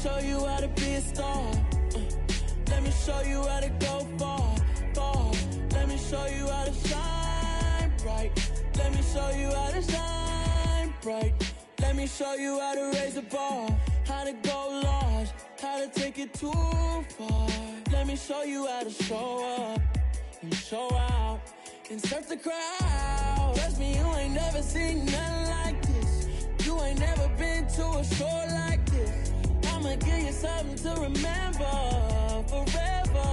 show you how to be a star. Let me show you how to go far, far. Let me show you how to shine bright. Let me show you how to shine bright. Let me show you how to raise the bar, how to go large, how to take it too far. Let me show you how to show up and show out and surf the crowd. Trust me, you ain't never seen nothing like this. You ain't never been to a show like this. I'ma give you something to remember forever.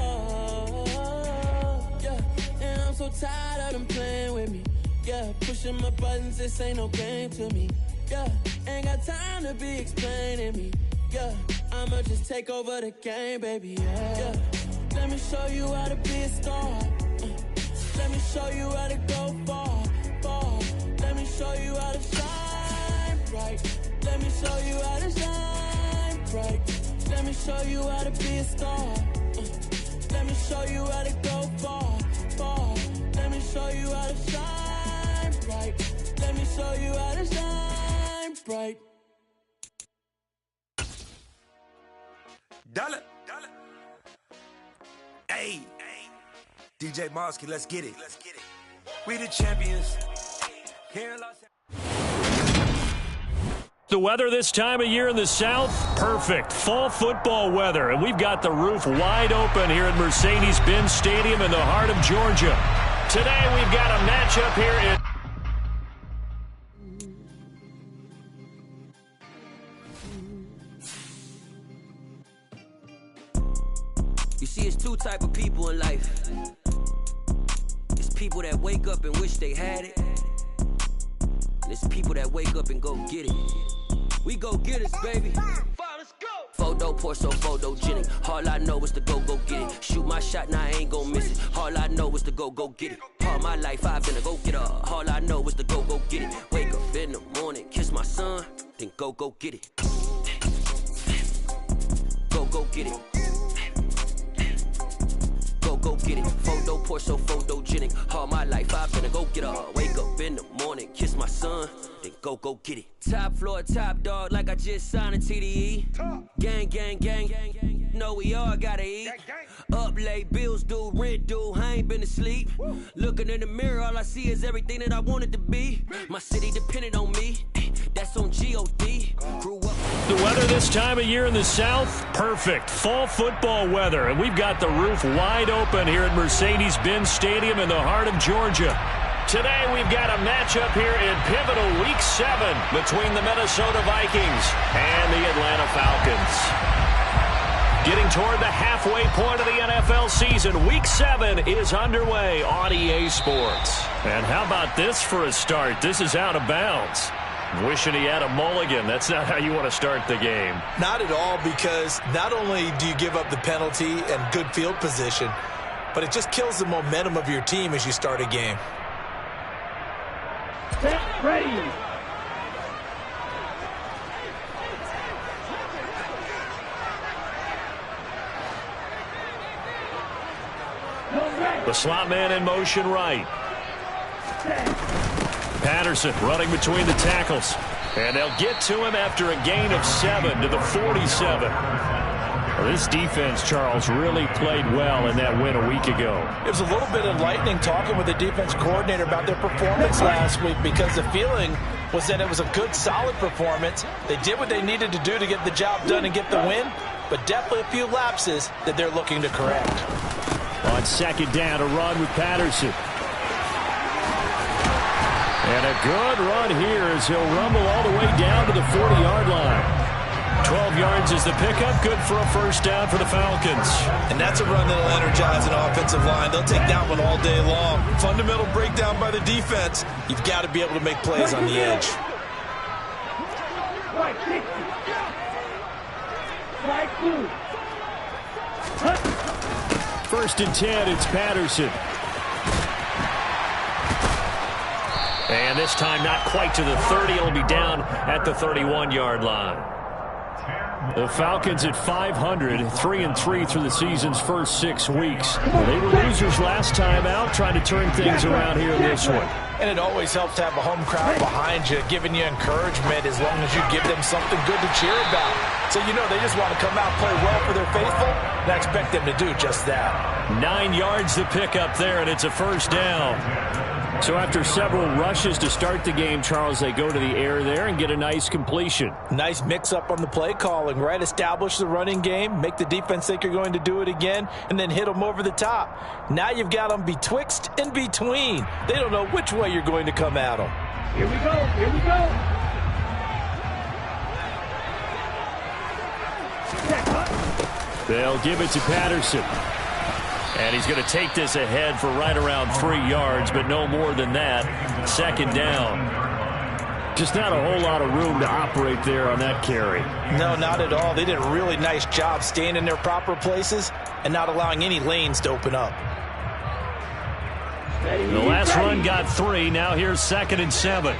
Yeah, and I'm so tired of them playing with me. Yeah, pushing my buttons, this ain't no game to me. Yeah, ain't got time to be explaining me. Yeah, I'ma just take over the game, baby. Yeah, let me show you how to be a star. Let me show you how to go far, far. Let me show you how to shine bright. Let me show you how to shine bright. Let me show you how to be a star. Let me show you how to go far, far. Let me show you how to shine bright. Let me show you how to shine bright. Dollar. Hey. DJ Mosky, let's get it. We the champions. Here in Los Angeles. The weather this time of year in the South, perfect. Fall football weather. And we've got the roof wide open here at Mercedes-Benz Stadium in the heart of Georgia. Today we've got a matchup here in... You see, it's two type of people in life. It's people that wake up and wish they had it. And it's people that wake up and go get it. We go get it, baby. Let's go. Photo, Porsche, photogenic. All I know is to go get it. Shoot my shot, now I ain't gon' miss it. All I know is to go get it. All my life I've been a go-getter. All I know is to go get it. Wake up in the morning, kiss my son, then go get it. Go get it. Go get it. Photo, Porsche, photogenic. All my life I've been a go-getter. Wake up in the morning, kiss my son, then go get it. Top floor, top dog, like I just signed a TDE. Gang. Know we all gotta eat. Up late, bills due, rent due, I ain't been asleep. Looking in the mirror, all I see is everything that I wanted to be. My city depended on me, that's on G.O.D. Grew up. The weather this time of year in the South, perfect. Fall football weather. And we've got the roof wide open here at Mercedes-Benz Stadium in the heart of Georgia. Today we've got a matchup here in pivotal Week 7 between the Minnesota Vikings and the Atlanta Falcons. Getting toward the halfway point of the NFL season, Week 7 is underway on EA Sports. And how about this for a start? This is out of bounds. Wishing he had a mulligan. That's not how you want to start the game. Not at all, because not only do you give up the penalty and good field position, but it just kills the momentum of your team as you start a game. Set, ready. The slot man in motion right. Patterson running between the tackles. And they'll get to him after a gain of 7 to the 47. Well, this defense, Charles, really played well in that win a week ago. It was a little bit enlightening talking with the defense coordinator about their performance last week, because the feeling was that it was a good, solid performance. They did what they needed to do to get the job done and get the win, but definitely a few lapses that they're looking to correct. On second down, a run with Patterson. And a good run here as he'll rumble all the way down to the 40-yard line. 12 yards is the pickup, good for a first down for the Falcons. And that's a run that'll energize an offensive line. They'll take that one all day long. Fundamental breakdown by the defense. You've got to be able to make plays on the edge. First and 10, it's Patterson. And this time not quite to the 30. It'll be down at the 31-yard line. The Falcons at 500, 3-3 through the season's first 6 weeks. They were losers last time out, trying to turn things around here in this one. And it always helps to have a home crowd behind you, giving you encouragement as long as you give them something good to cheer about. So you know they just want to come out and play well for their faithful, and I expect them to do just that. 9 yards to pick up there, and it's a first down. So after several rushes to start the game, Charles, they go to the air there and get a nice completion. Nice mix-up on the play calling, right? Establish the running game, make the defense think you're going to do it again, and then hit them over the top. Now you've got them betwixt and between. They don't know which way you're going to come at them. Here we go, here we go. They'll give it to Patterson. And he's going to take this ahead for right around 3 yards, but no more than that. Second down. Just not a whole lot of room to operate there on that carry. No, not at all. They did a really nice job staying in their proper places and not allowing any lanes to open up. The last run got 3. Now here's 2nd and 7.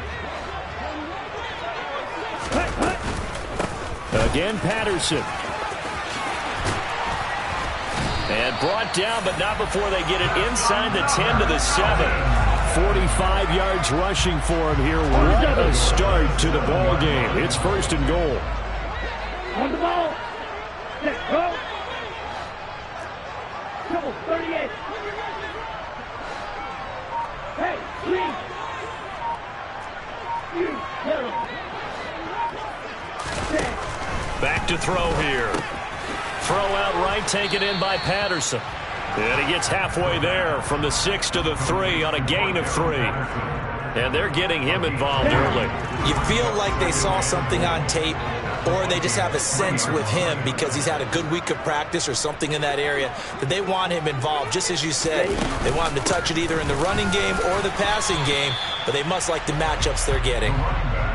Again, Patterson. And brought down, but not before they get it inside the 10 to the 7. 45 yards rushing for him here. What a start to the ball game. It's 1st and goal. On the ball. Let's go. Double 38. Hey, please. You Back to throw here. Throw out right, taken in by Patterson. And he gets halfway there from the 6 to the 3 on a gain of 3. And they're getting him involved early. You feel like they saw something on tape, or they just have a sense with him because he's had a good week of practice or something in that area that they want him involved. Just as you said, they want him to touch it either in the running game or the passing game, but they must like the matchups they're getting.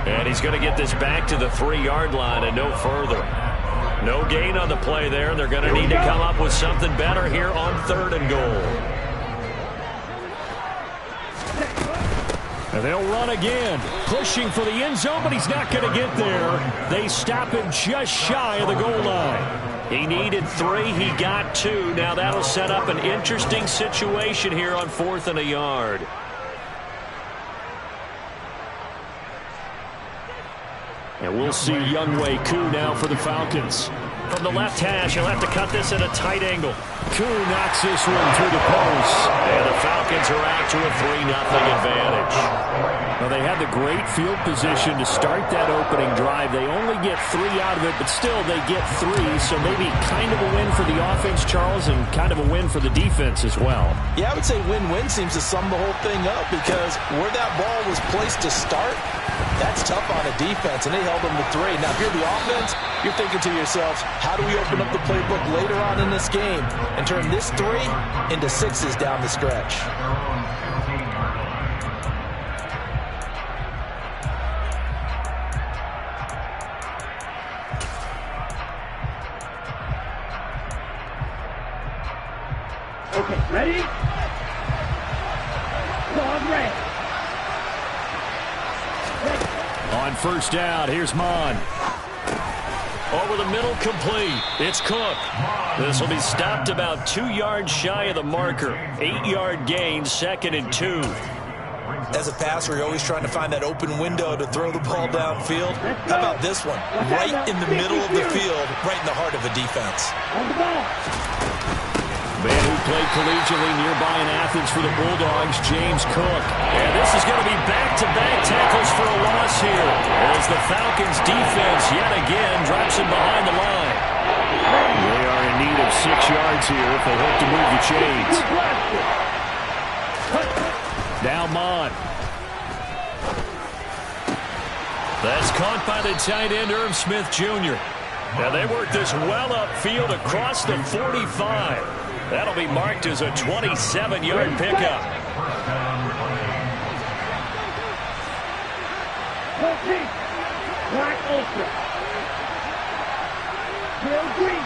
And he's going to get this back to the 3-yard line and no further. No gain on the play there, and they're going to need to come up with something better here on 3rd and goal. And they'll run again, pushing for the end zone, but he's not going to get there. They stop him just shy of the goal line. He needed 3. He got 2. Now that'll set up an interesting situation here on 4th and a yard. And we'll see Younghoe Koo now for the Falcons. From the left hash, he'll have to cut this at a tight angle. Koo knocks this one through the post. And the Falcons are out to a 3-0 advantage. Well, they had the great field position to start that opening drive. They only get 3 out of it, but still they get 3. So maybe kind of a win for the offense, Charles, and kind of a win for the defense as well. Yeah, I would say win-win seems to sum the whole thing up because where that ball was placed to start, that's tough on a defense, and they held them to 3. Now, if you're the offense, you're thinking to yourselves, how do we open up the playbook later on in this game and turn this 3 into 6s down the stretch? Okay, ready? Dog ready. On 1st down, here's Mon. Over the middle, complete. It's Cook. This will be stopped about 2 yards shy of the marker. 8-yard gain, 2nd and 2. As a passer, you're always trying to find that open window to throw the ball downfield. How about this one? Right in the middle of the field, right in the heart of a defense. On the ball. Man who played collegiately nearby in Athens for the Bulldogs, James Cook. And this is going to be back-to-back tackles for a loss here as the Falcons' defense yet again drops him behind the line. They are in need of 6 yards here if they hope to move the chains. Now Mon. That's caught by the tight end, Irv Smith Jr. Now they work this well upfield across the 45. That'll be marked as a 27-yard pickup. Black Ultra. Bill Green.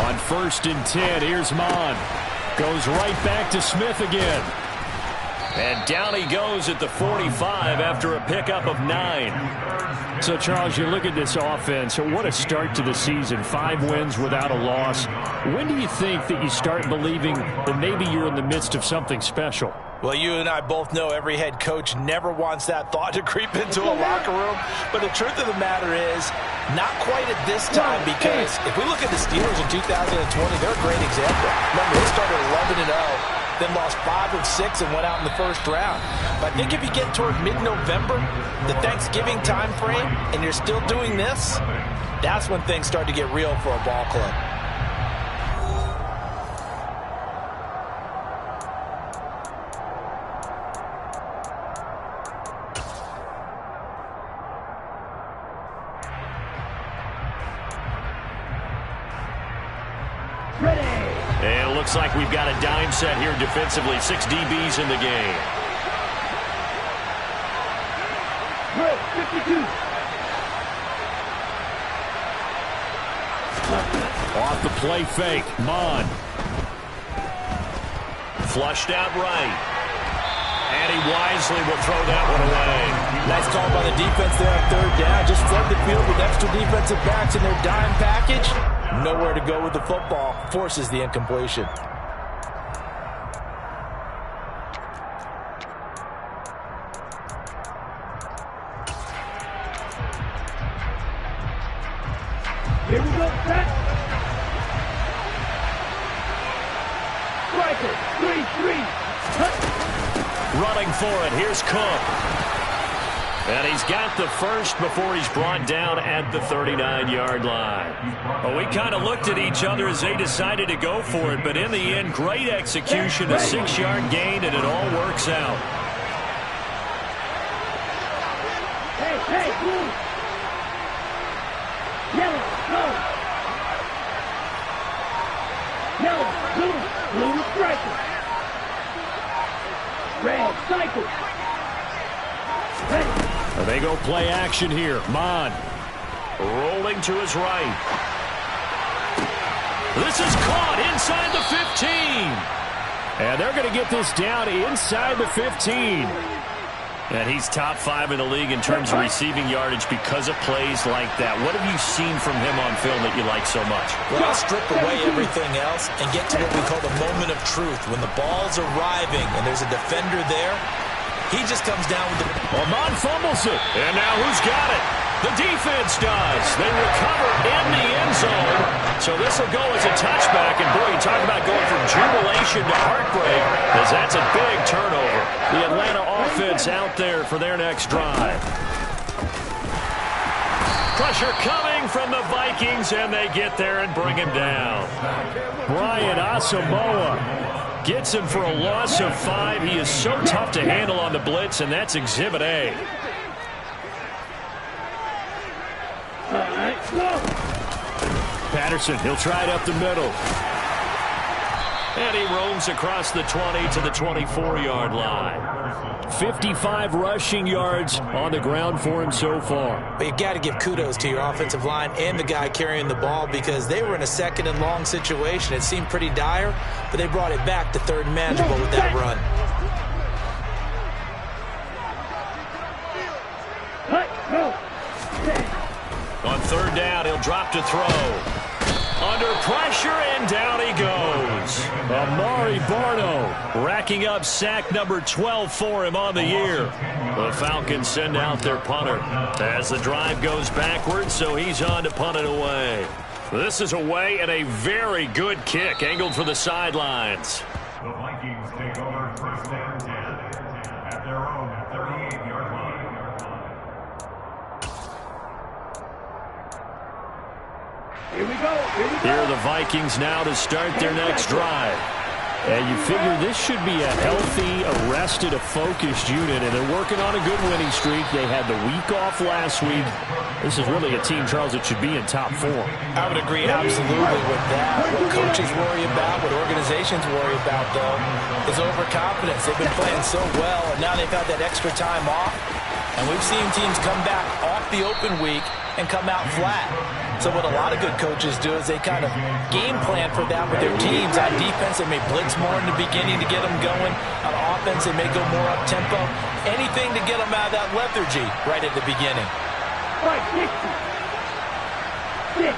On 1st and 10, here's Mon. Goes right back to Smith again. And down he goes at the 45 after a pickup of 9. So, Charles, you look at this offense, what a start to the season. 5 wins without a loss. When do you think that you start believing that maybe you're in the midst of something special? Well, you and I both know every head coach never wants that thought to creep into a locker room. But the truth of the matter is, not quite at this time, because if we look at the Steelers in 2020, they're a great example. Remember, they started 11-0, then lost 5 of 6 and went out in the first round. But I think if you get toward mid-November, the Thanksgiving time frame, and you're still doing this, that's when things start to get real for a ball club. And it looks like we've got a dime set here defensively. 6 DBs in the game. 52. Off the play fake. Mon. Flushed out right. And he wisely will throw that one away. Nice call by the defense there on third down. Just flood the field with extra defensive backs in their dime package. Nowhere to go with the football. Forces the incompletion. Here we go, set. Striker, 3-3. Running for it. Here's Cook. And he's got the first before he's brought down at the 39-yard line. Well, we kind of looked at each other as they decided to go for it, but in the end, great execution, a 6-yard gain, and it all works out. Hey, blue. Yellow, go. Yellow, blue striker. Red, cycle. Ready. They go play action here. Mon rolling to his right. This is caught inside the 15. And they're going to get this down inside the 15. And he's top 5 in the league in terms of receiving yardage because of plays like that. What have you seen from him on film that you like so much? Well, I'll strip away everything else and get to what we call the moment of truth. When the ball's arriving and there's a defender there, he just comes down with the... Mon fumbles it. And now who's got it? The defense does. They recover in the end zone. So this will go as a touchback. And boy, you talk about going from jubilation to heartbreak, as that's a big turnover. The Atlanta offense out there for their next drive. Pressure coming from the Vikings, and they get there and bring him down. Brian Asamoah gets him for a loss of 5. He is so tough to handle on the blitz, and that's Exhibit A. Patterson, he'll try it up the middle. And he roams across the 20 to the 24-yard line. 55 rushing yards on the ground for him so far. But you've got to give kudos to your offensive line and the guy carrying the ball, because they were in a 2nd and long situation. It seemed pretty dire, but they brought it back to 3rd and manageable with that run. On 3rd down, he'll drop to throw. Under pressure, and down he goes. Amari Barno racking up sack number 12 for him on the year. The Falcons send out their punter as the drive goes backwards, so he's on to punt it away. This is away, and a very good kick angled for the sidelines. The Vikings take over 1st and 10 at their own 38-yard line. Here we go. Here are the Vikings now to start their next drive. And you figure this should be a healthy, arrested, a focused unit, and they're working on a good winning streak. They had the week off last week. This is really a team, Charles, that should be in top 4. I would agree absolutely with that. What coaches worry about, what organizations worry about, though, is overconfidence. They've been playing so well, and now they've had that extra time off. And we've seen teams come back off the open week and come out flat. So what a lot of good coaches do is they kind of game plan for that with their teams. On defense, they may blitz more in the beginning to get them going. On offense, they may go more up-tempo. Anything to get them out of that lethargy right at the beginning. 5, 6, 7.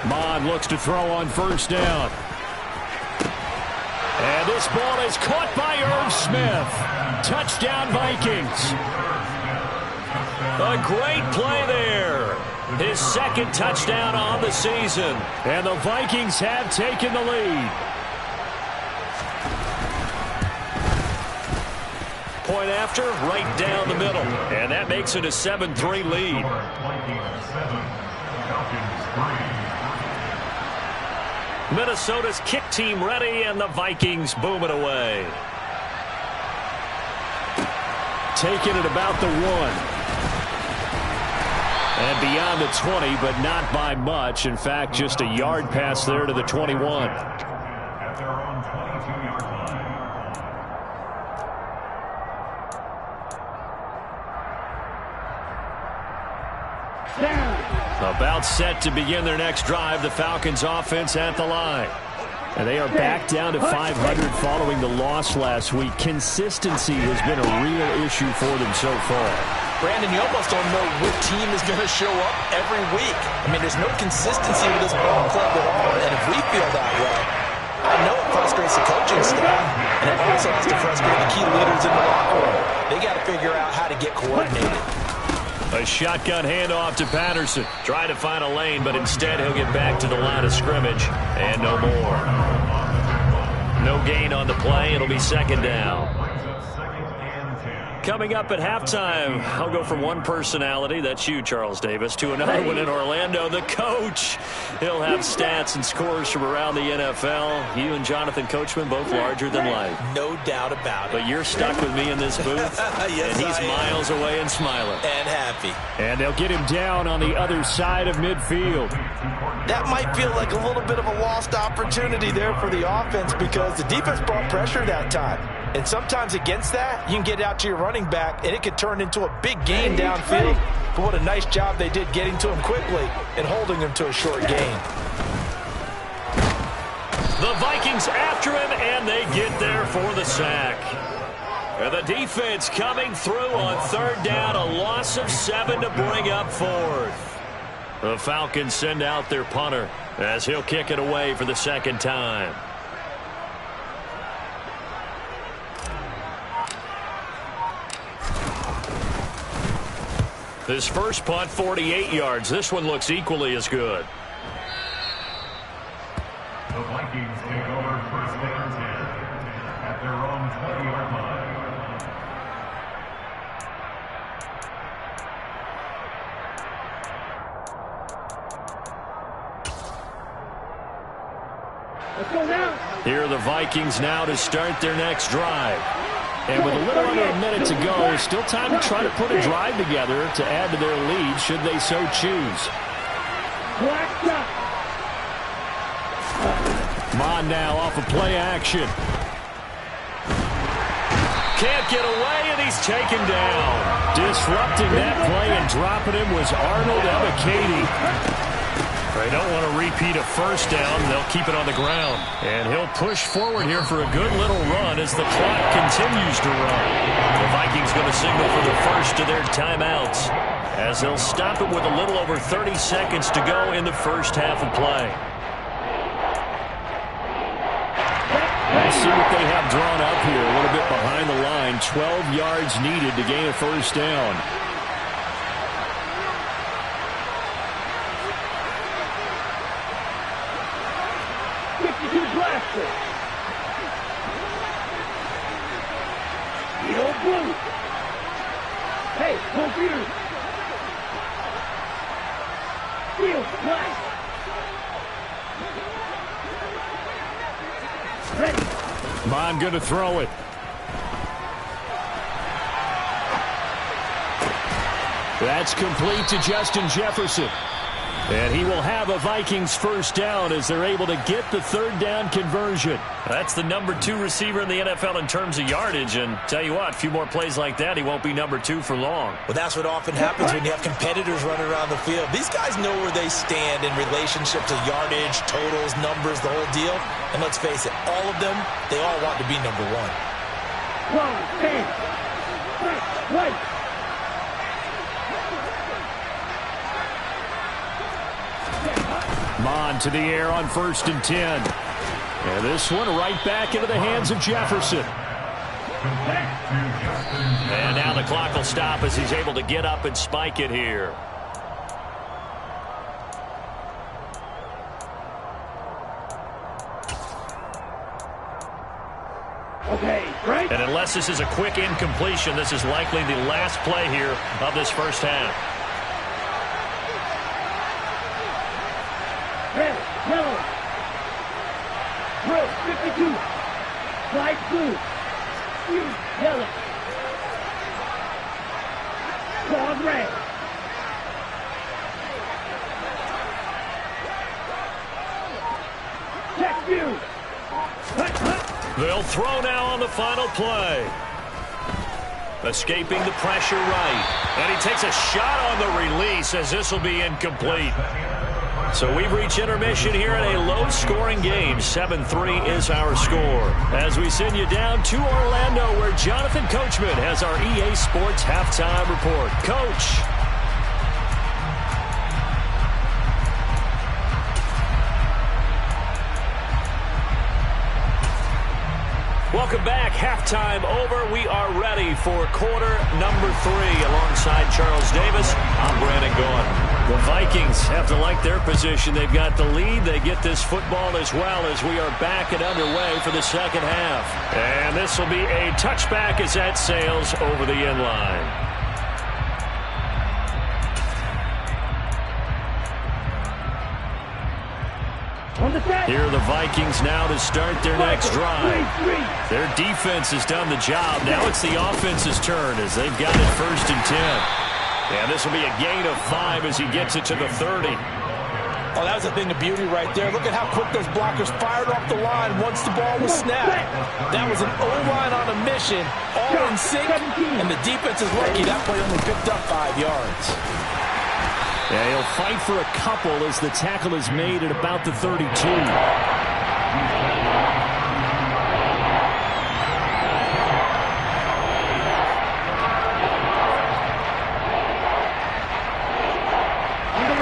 Mon looks to throw on 1st down. And this ball is caught by Irv Smith. Touchdown, Vikings. A great play there. His second touchdown on the season. And the Vikings have taken the lead. Point after, right down the middle. And that makes it a 7-3 lead. Minnesota's kick team ready, and the Vikings boom it away. Taking it about the 1. And beyond the 20, but not by much. In fact, just a yard pass there to the 21. At their own 22-yard line. About set to begin their next drive. The Falcons offense at the line. And they are back down to 500 following the loss last week. Consistency has been a real issue for them so far. Brandon, you almost don't know what team is going to show up every week. I mean, there's no consistency with this ball club at all. And if we feel that way, I know it frustrates the coaching staff. And it also has to frustrate the key leaders in the locker room. They got to figure out how to get coordinated. A shotgun handoff to Patterson. Trying to find a lane, but instead he'll get back to the line of scrimmage. And no more. No gain on the play. It'll be second down. Coming up at halftime, I'll go from one personality, that's you, Charles Davis, to another one in Orlando, the coach. He'll have stats and scores from around the NFL. You and Jonathan Coachman, both larger than life. No doubt about it. But you're stuck with me in this booth, yes, and he's miles away and smiling. And happy. And they'll get him down on the other side of midfield. That might feel like a little bit of a lost opportunity there for the offense because the defense brought pressure that time. And sometimes against that, you can get out to your running back, and it could turn into a big gain downfield. But what a nice job they did getting to him quickly and holding him to a short gain. The Vikings after him, and they get there for the sack. And the defense coming through on third down, a loss of 7 to bring up fourth. The Falcons send out their punter as he'll kick it away for the second time. This first punt, 48 yards. This one looks equally as good. The Vikings take over first and 10 at their own 20-yard line. Let's go now. Here are the Vikings now to start their next drive. And with a little under a minute to go, still time to try to put a drive together to add to their lead should they so choose. Mon now off of play action. Can't get away, and he's taken down. Disrupting that play and dropping him was Arnold Ebiketie. They don't want to repeat a first down. They'll keep it on the ground. And he'll push forward here for a good little run as the clock continues to run. The Vikings going to signal for the first of their timeouts as they'll stop it with a little over 30 seconds to go in the first half of play. Let's see what they have drawn up here. A little bit behind the line. 12 yards needed to gain a first down. Hey, computer. Field flash. Ready. Mon going to throw it. That's complete to Justin Jefferson. And he will have a Vikings first down as they're able to get the third down conversion. That's the number 2 receiver in the NFL in terms of yardage. And tell you what, a few more plays like that, he won't be number 2 for long. Well, that's what often happens when you have competitors running around the field. These guys know where they stand in relationship to yardage, totals, numbers, the whole deal. And let's face it, all of them, they all want to be number 1. Right. Mon to the air on 1st and 10. And this one right back into the hands of Jefferson. And now the clock will stop as he's able to get up and spike it here. Okay, right. And unless this is a quick incompletion, this is likely the last play here of this first half. Red, yellow. Red, 52. Light blue. Green, yellow. Claws red. Check view. Hut, hut. They'll throw now on the final play. Escaping the pressure right. And he takes a shot on the release as this will be incomplete. So we've reached intermission here in a low-scoring game. 7-3 is our score. As we send you down to Orlando, where Jonathan Coachman has our EA Sports halftime report. Coach. Welcome back. Halftime over. We are ready for quarter number 3. Alongside Charles Davis, I'm Brandon Gaughan. The Vikings have to like their position. They've got the lead. They get this football as well as we are back and underway for the second half. And this will be a touchback as that sails over the end line. Here are the Vikings now to start their next drive. Their defense has done the job. Now it's the offense's turn as they've got it 1st and 10. And this will be a gain of 5 as he gets it to the 30. Oh, that was a thing of beauty right there. Look at how quick those blockers fired off the line once the ball was snapped. That was an O-line on a mission, all in sync, and the defense is lucky that play only picked up 5 yards. Yeah, he'll fight for a couple as the tackle is made at about the 32.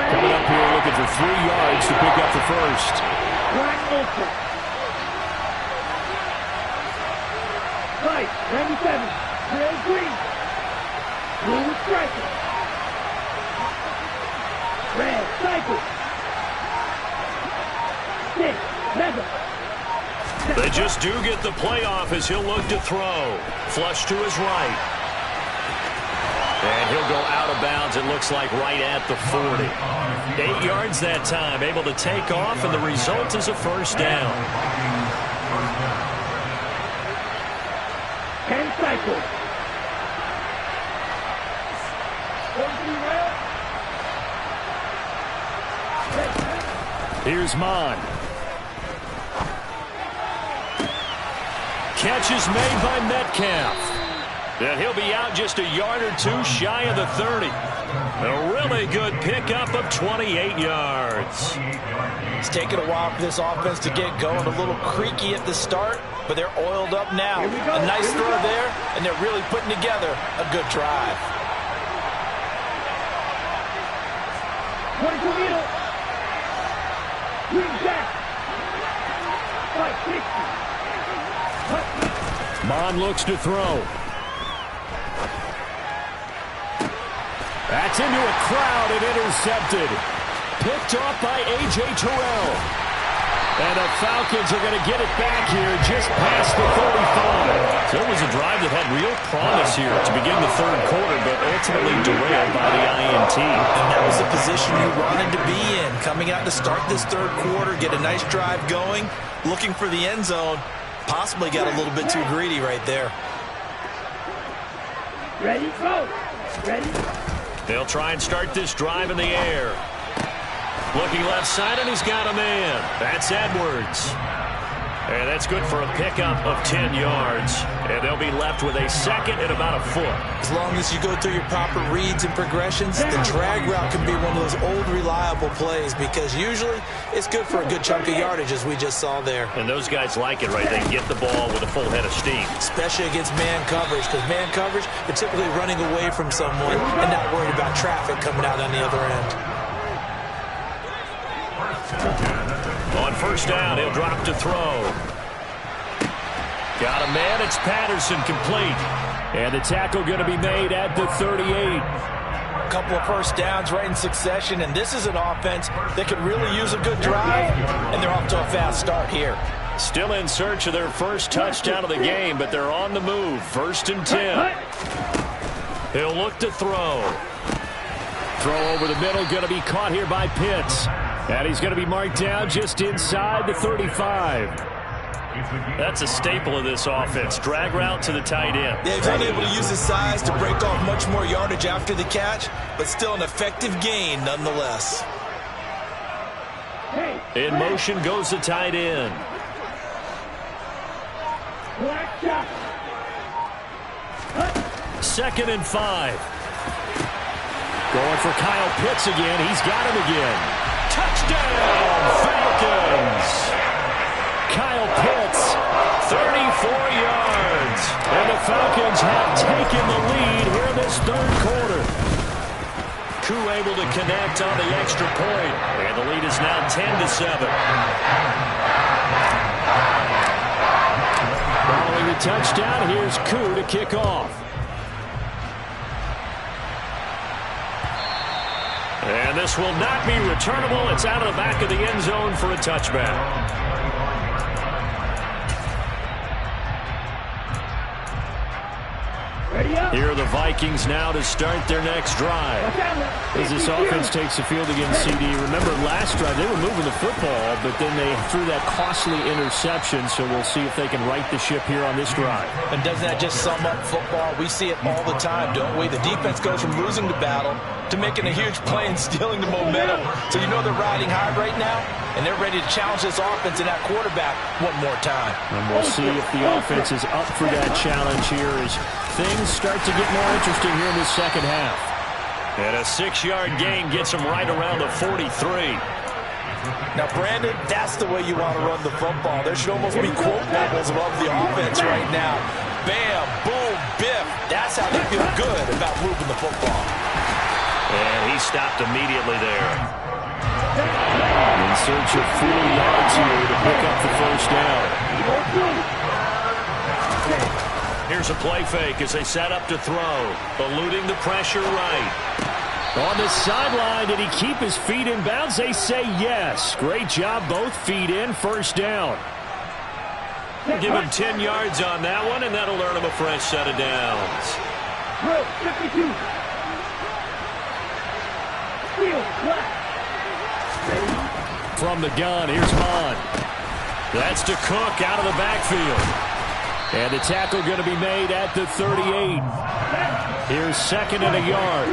Coming up here looking for 3 yards to pick up the first. Black open. White, 97. Red, green. Blue, striker. Red, cycle. 6, 7. They just do get the playoff as he'll look to throw. Flush to his right. And he'll go out of bounds, it looks like, right at the 40. 8 yards that time, able to take off, and the result is a first down. 10 cycle. 43 round. Here's Mon. Catch is made by Metcalf. And he'll be out just a yard or 2 shy of the 30. A really good pickup of 28 yards. It's taken a while for this offense to get going. A little creaky at the start, but they're oiled up now. A nice throw there, and they're really putting together a good drive. 22 meter. Green jack. 560. Mon looks to throw. That's into a crowd and intercepted. Picked off by A.J. Terrell. And the Falcons are going to get it back here just past the 35. So it was a drive that had real promise here to begin the third quarter, but ultimately derailed by the INT. And that was the position you wanted to be in. Coming out to start this third quarter, get a nice drive going, looking for the end zone. Possibly got a little bit too greedy right there. Ready, go. Ready. They'll try and start this drive in the air. Looking left side, and he's got a man. That's Edwards. And that's good for a pickup of 10 yards. And they'll be left with a second and about a foot. As long as you go through your proper reads and progressions, the drag route can be one of those old reliable plays because usually it's good for a good chunk of yardage as we just saw there. And those guys like it, right? They get the ball with a full head of steam. Especially against man coverage because man coverage, they're typically running away from someone and not worried about traffic coming out on the other end. On first down, he'll drop to throw. Got a man. It's Patterson, complete. And the tackle going to be made at the 38. A couple of first downs right in succession, and this is an offense that could really use a good drive, and they're off to a fast start here. Still in search of their first touchdown of the game, but they're on the move. 1st and 10. He'll look to throw. Throw over the middle, going to be caught here by Pitts. And he's going to be marked down just inside the 35. That's a staple of this offense. Drag route to the tight end. Yeah, he's unable to use his size to break off much more yardage after the catch, but still an effective gain nonetheless. In motion goes the tight end. 2nd and 5. Going for Kyle Pitts again. He's got him again. Touchdown, Falcons! Kyle Pitts, 34 yards. And the Falcons have taken the lead here in this 3rd quarter. Koo able to connect on the extra point. And the lead is now 10-7. Following the touchdown, here's Koo to kick off. And this will not be returnable. It's out of the back of the end zone for a touchback. Here are the Vikings now to start their next drive. As this offense takes the field against CD. Remember last drive they were moving the football, but then they threw that costly interception, so we'll see if they can right the ship here on this drive. And doesn't that just sum up football? We see it all the time, don't we? The defense goes from losing the battle to making a huge play and stealing the momentum. So you know they're riding high right now, and they're ready to challenge this offense and that quarterback one more time. And we'll see if the offense is up for that challenge here as things start to get more interesting here in the second half. And a 6-yard gain gets them right around the 43. Now, Brandon, that's the way you want to run the football. There should almost be quote bubbles above the offense right now. Bam, boom, biff. That's how they feel good about moving the football. And he stopped immediately there. In search of 4 yards here to pick up the first down. Here's a play fake as they set up to throw. Eluding the pressure right. On the sideline, did he keep his feet in bounds? They say yes. Great job, both feet in, first down. Give him 10 yards on that one, and that'll earn him a fresh set of downs. From the gun, here's Mon. That's to Cook out of the backfield. And the tackle going to be made at the 38. Here's 2nd and a yard.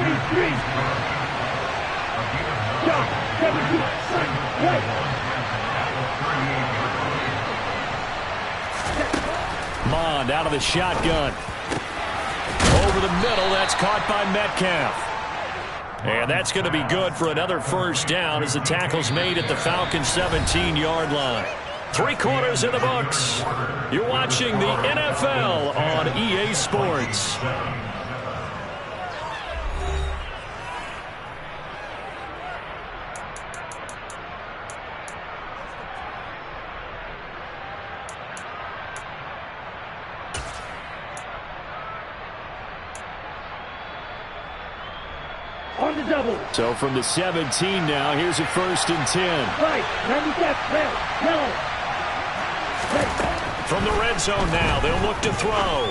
Mond out of the shotgun. Over the middle, that's caught by Metcalf. And that's going to be good for another first down as the tackle's made at the Falcons' 17-yard line. 3 quarters in the books. You're watching the NFL on EA Sports. On the double. So from the 17 now, here's a 1st and 10. Right, 97, yellow. From the red zone now, they'll look to throw.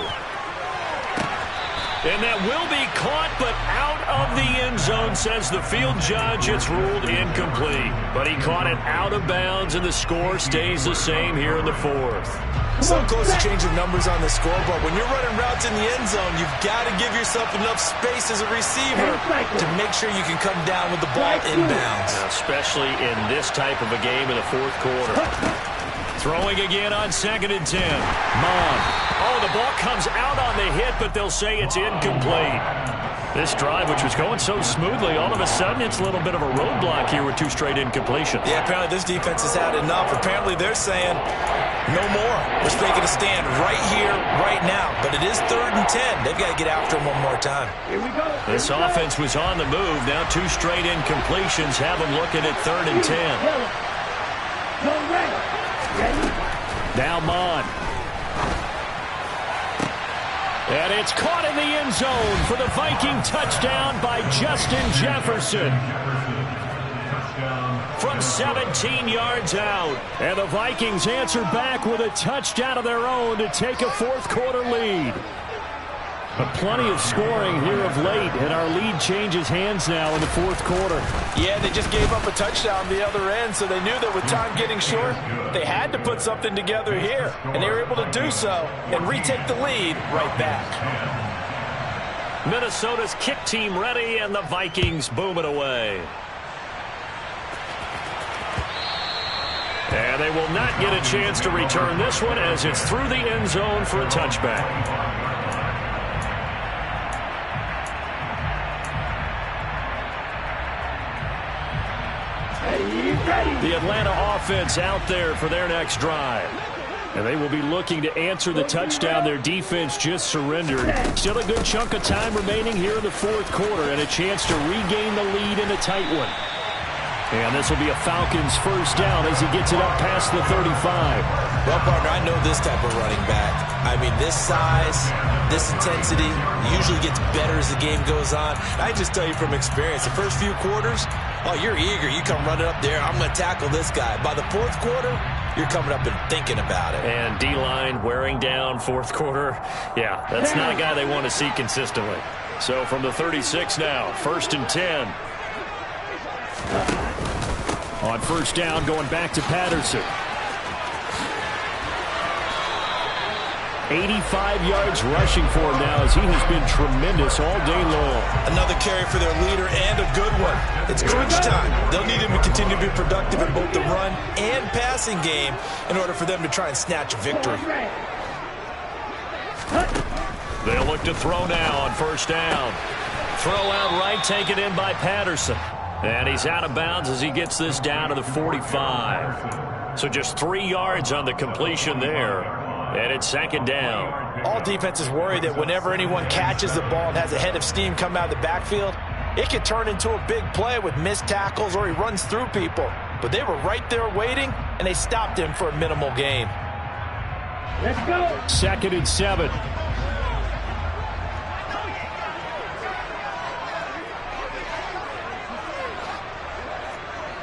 And that will be caught, but out of the end zone, says the field judge. It's ruled incomplete. But he caught it out of bounds, and the score stays the same here in the 4th. So close to change of numbers on the scoreboard. When you're running routes in the end zone, you've got to give yourself enough space as a receiver to make sure you can come down with the ball inbounds. Especially in this type of a game in the 4th quarter. Throwing again on 2nd and 10. Mon. Oh, the ball comes out on the hit, but they'll say it's incomplete. This drive, which was going so smoothly, all of a sudden it's a little bit of a roadblock here with 2 straight incompletions. Yeah, apparently this defense has had enough. Apparently they're saying, no more. We're making a stand right here, right now. But it is 3rd and 10. They've got to get after him one more time. Here we go. This offense was on the move. Now 2 straight incompletions have them looking at 3rd and 10. Go ready. Ready? Now Mon. And it's caught in the end zone for the Viking touchdown by Justin Jefferson. From 17 yards out. And the Vikings answer back with a touchdown of their own to take a 4th quarter lead. But plenty of scoring here of late, and our lead changes hands now in the 4th quarter. Yeah, they just gave up a touchdown the other end, so they knew that with time getting short, they had to put something together here. And they were able to do so and retake the lead right back. Minnesota's kick team ready, and the Vikings boom it away. And they will not get a chance to return this one as it's through the end zone for a touchback. The Atlanta offense out there for their next drive. And they will be looking to answer the touchdown their defense just surrendered. Still a good chunk of time remaining here in the 4th quarter and a chance to regain the lead in a tight one. And this will be a Falcons first down as he gets it up past the 35. Well, partner, I know this type of running back. I mean, this size, this intensity usually gets better as the game goes on. I just tell you from experience, the first few quarters, oh, you're eager. You come running up there. I'm going to tackle this guy. By the 4th quarter, you're coming up and thinking about it. And D-line wearing down 4th quarter. Yeah, that's not a guy they want to see consistently. So from the 36 now, 1st and 10. On first down, going back to Patterson. 85 yards rushing for him now as he has been tremendous all day long. Another carry for their leader and a good one. It's crunch time. They'll need him to continue to be productive in both the run and passing game in order for them to try and snatch a victory. They'll look to throw now on first down. Throw out right, taken in by Patterson. And he's out of bounds as he gets this down to the 45. So just 3 yards on the completion there. And it's 2nd down. All defenses worry that whenever anyone catches the ball and has a head of steam come out of the backfield, it could turn into a big play with missed tackles or he runs through people. But they were right there waiting, and they stopped him for a minimal gain. Let's go. 2nd and 7.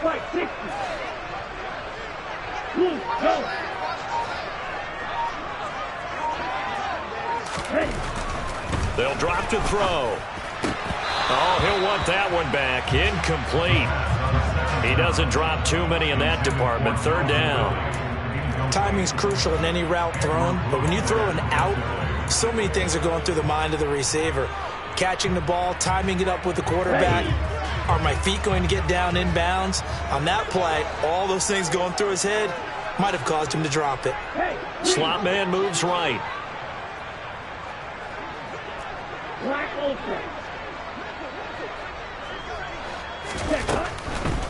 Fight 60. Go. They'll drop to throw. Oh, he'll want that one back. Incomplete. He doesn't drop too many in that department. 3rd down. Timing's crucial in any route thrown, but when you throw an out, so many things are going through the mind of the receiver. Catching the ball, timing it up with the quarterback. Are my feet going to get down in bounds? On that play, all those things going through his head might have caused him to drop it. Slot man moves right.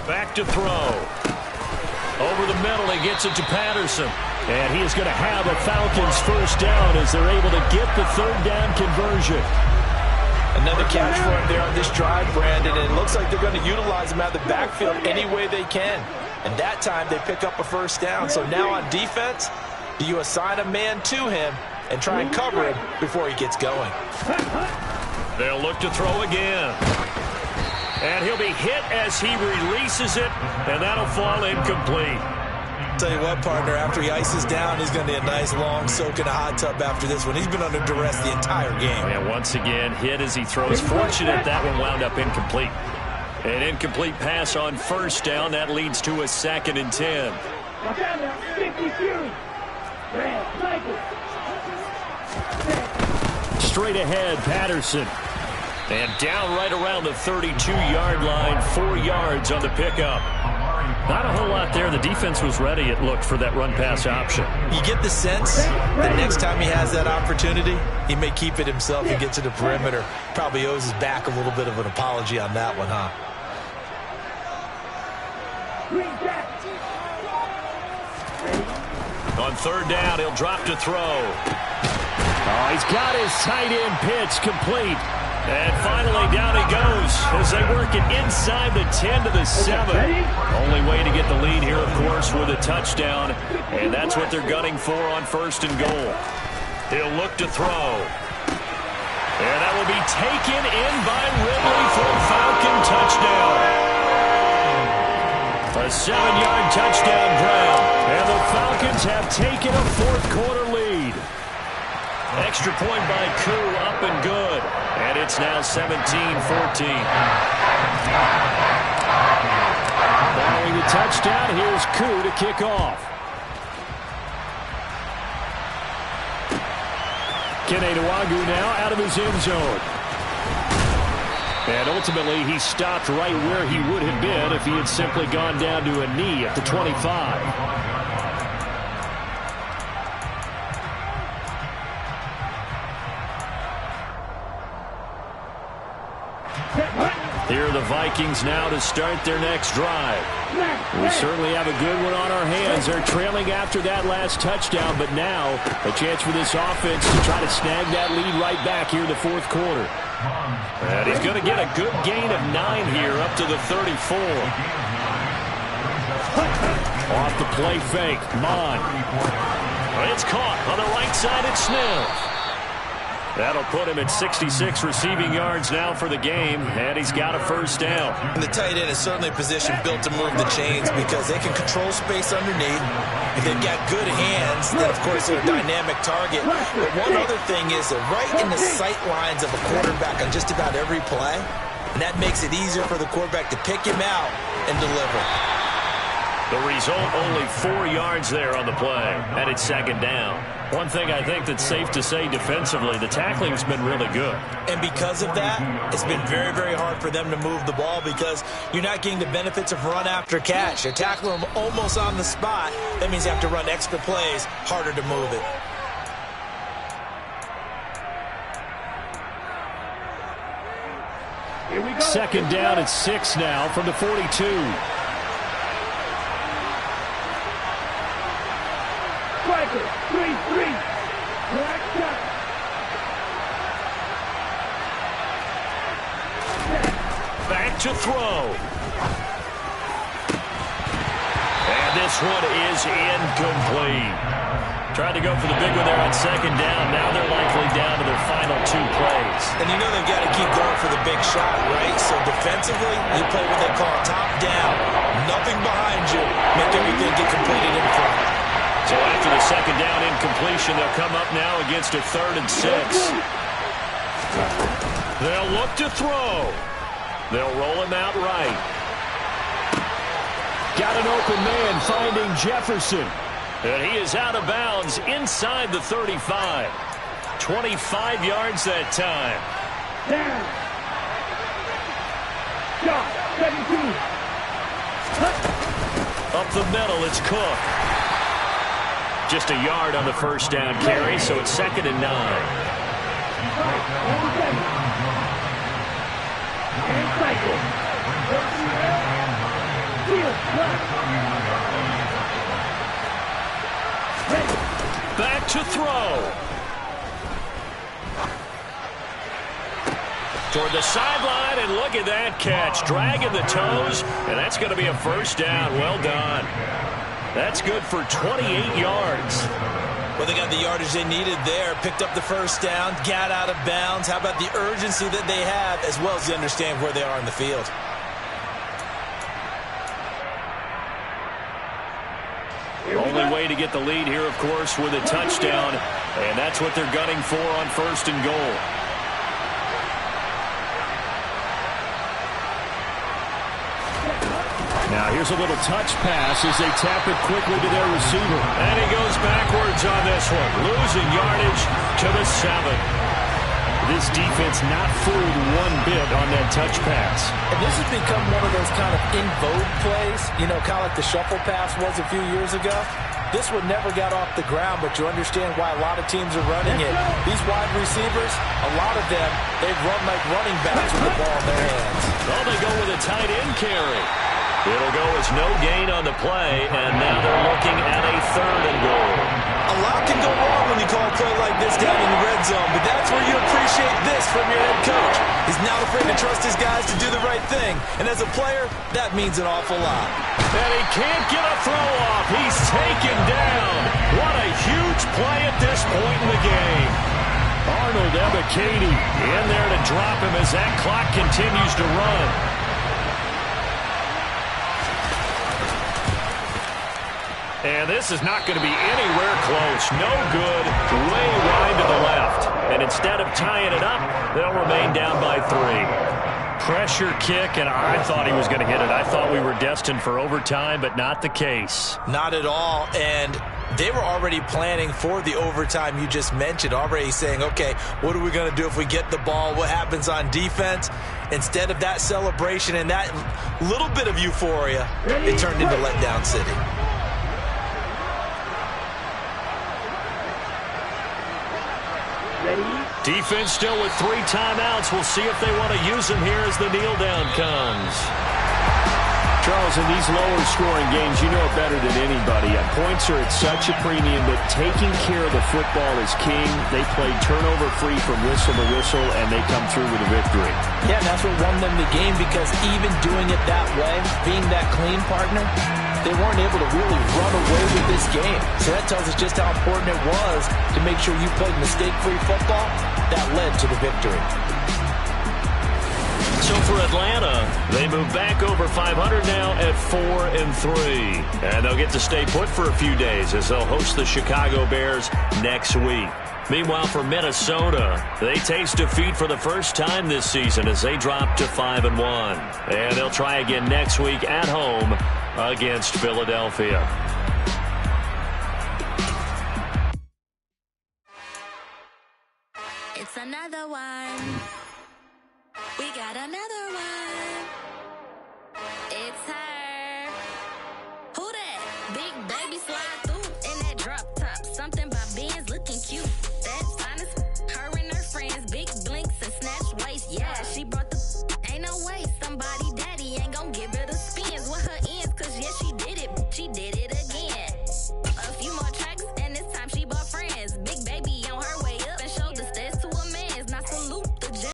Back to throw. Over the middle, he gets it to Patterson. And he is going to have a Falcons first down as they're able to get the 3rd down conversion. Another catch for him there on this drive, Brandon, and it looks like they're going to utilize him out of the backfield any way they can. And that time they pick up a first down. So now on defense, do you assign a man to him and try and cover him before he gets going? They'll look to throw again. And he'll be hit as he releases it, and that'll fall incomplete. Tell you what, partner, after he ices down, he's going to need a nice long soak in a hot tub after this one. He's been under duress the entire game. And once again, hit as he throws. Fortunate that one wound up incomplete. An incomplete pass on first down. That leads to a 2nd and 10. Straight ahead, Patterson. And down right around the 32-yard line, 4 yards on the pickup. Not a whole lot there. The defense was ready, it looked, for that run-pass option. You get the sense that next time he has that opportunity, he may keep it himself and get to the perimeter. Probably owes his back a little bit of an apology on that one, huh? On third down, he'll drop to throw. Oh, he's got his tight end pitch complete. And finally, down he goes as they work it inside the 10 to the 7. Only way to get the lead here, of course, with a touchdown. And that's what they're gunning for on first and goal. He'll look to throw. And that will be taken in by Ridley for a Falcon touchdown. A 7-yard touchdown grab. And the Falcons have taken a fourth-quarter lead. Extra point by Koo, up and good. And it's now 17-14. Following the touchdown, here's Koo to kick off. Kene Nwangwu now out of his end zone. And ultimately, he stopped right where he would have been if he had simply gone down to a knee at the 25. Here are the Vikings now to start their next drive. We certainly have a good one on our hands. They're trailing after that last touchdown, but now a chance for this offense to try to snag that lead right back here in the fourth quarter. And he's going to get a good gain of 9 here up to the 34. Off the play fake, Mon. It's caught on the right side. It's Smith. That'll put him at 66 receiving yards now for the game, and he's got a first down. And the tight end is certainly a position built to move the chains because they can control space underneath. If they've got good hands, then, of course, they're a dynamic target. But one other thing is they're right in the sight lines of a quarterback on just about every play, and that makes it easier for the quarterback to pick him out and deliver. The result, only 4 yards there on the play, and it's second down. One thing I think that's safe to say defensively, the tackling's been really good. And because of that, it's been very, very hard for them to move the ball because you're not getting the benefits of run after catch. You're tackling them almost on the spot. That means you have to run extra plays, harder to move it. Here we go. Second down at 6 now from the 42. Striker, 3-3. Black shot. Back to throw. And this one is incomplete. Tried to go for the big one there on second down. Now they're likely down to their final 2 plays. And you know they've got to keep going for the big shot, right? So defensively, you play what they call top down. Nothing behind you. Make everything get completed in front. So after the second down incompletion, they'll come up now against a 3rd and 6. They'll look to throw. They'll roll him out right. Got an open man finding Jefferson. And he is out of bounds inside the 35. 25 yards that time. Down. Shot, 17. Up the middle, it's Cook. Just a yard on the first down carry, so it's 2nd and 9. And cycle. Back to throw. Toward the sideline, and look at that catch. Dragging the toes, and that's going to be a first down. Well done. That's good for 28 yards. Well, they got the yardage they needed there. Picked up the first down, got out of bounds. How about the urgency that they have, as well as they understand where they are in the field? The only way to get the lead here, of course, with a touchdown, and that's what they're gunning for on first and goal. Now here's a little touch pass as they tap it quickly to their receiver. And he goes backwards on this one, losing yardage to the 7. This defense not fooled one bit on that touch pass. And this has become one of those kind of in vogue plays, kind of like the shuffle pass was a few years ago. This one never got off the ground, but you understand why a lot of teams are running it. These wide receivers, a lot of them, they run like running backs with the ball in their hands. Oh, they go with a tight end carry. It'll go as no gain on the play, and now they're looking at a 3rd and goal. A lot can go wrong when you call a play like this down in the red zone, but that's where you appreciate this from your head coach. He's not afraid to trust his guys to do the right thing, and as a player, that means an awful lot. And he can't get a throw off. He's taken down. What a huge play at this point in the game. Arnold Ebiketie in there to drop him as that clock continues to run. And this is not going to be anywhere close. No good. Way wide to the left. And instead of tying it up, they'll remain down by 3. Pressure kick, and I thought he was going to hit it. I thought we were destined for overtime, but not the case. Not at all. And they were already planning for the overtime you just mentioned, already saying, okay, what are we going to do if we get the ball? What happens on defense? Instead of that celebration and that little bit of euphoria, it turned into letdown city. Defense still with 3 timeouts. We'll see if they want to use them here as the kneel down comes. Charles, in these lower scoring games, you know it better than anybody. Points are at such a premium that taking care of the football is king. They played turnover free from whistle to whistle, and they come through with a victory. Yeah, and that's what won them the game, because even doing it that way, being that clean partner, they weren't able to really run away with this game. So that tells us just how important it was to make sure you played mistake-free football. That led to the victory. So for Atlanta, they move back over 500 now at 4-3. And they'll get to stay put for a few days as they'll host the Chicago Bears next week. Meanwhile, for Minnesota, they taste defeat for the first time this season as they drop to 5-1. And they'll try again next week at home against Philadelphia. It's another one. We got another one. It's her. Who that? Big baby slide through in that drop top. Something